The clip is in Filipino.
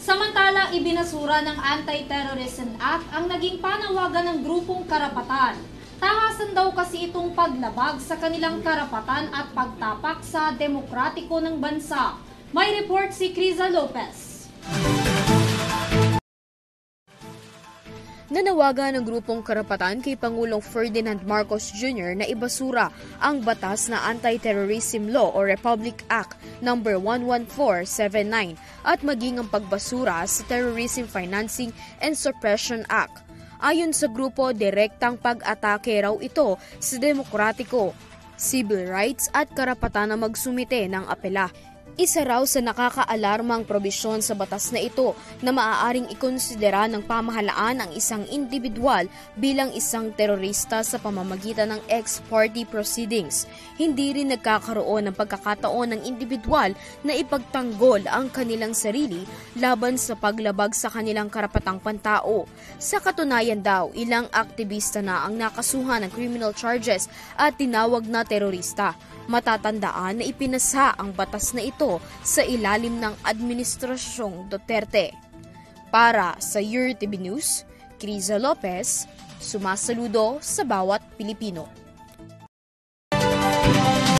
Samantala, ibinasura ng Anti-Terrorism Act ang naging panawagan ng grupong karapatan. Tahasan daw kasi itong paglabag sa kanilang karapatan at pagtapak sa demokratiko ng bansa. May report si Criza Lopez. Nanawagan ng grupong karapatan kay Pangulong Ferdinand Marcos Jr. na ibasura ang batas na Anti-Terrorism Law o Republic Act No. 11479 at maging ang pagbasura sa Terrorism Financing and Suppression Act. Ayon sa grupo, direktang pag-atake raw ito sa demokratiko, civil rights at karapatan na magsumite ng apela. Isa raw sa nakakaalarmang probisyon sa batas na ito na maaaring ikonsidera ng pamahalaan ang isang individual bilang isang terorista sa pamamagitan ng ex-parte proceedings. Hindi rin nagkakaroon ng pagkakataon ng individual na ipagtanggol ang kanilang sarili laban sa paglabag sa kanilang karapatang pantao. Sa katunayan daw, ilang aktivista na ang nakasuhan ng criminal charges at tinawag na terorista. Matatandaan na ipinasa ang batas na ito sa ilalim ng Administrasyong Duterte. Para sa UrTV News, Criza Lopez, sumasaludo sa bawat Pilipino.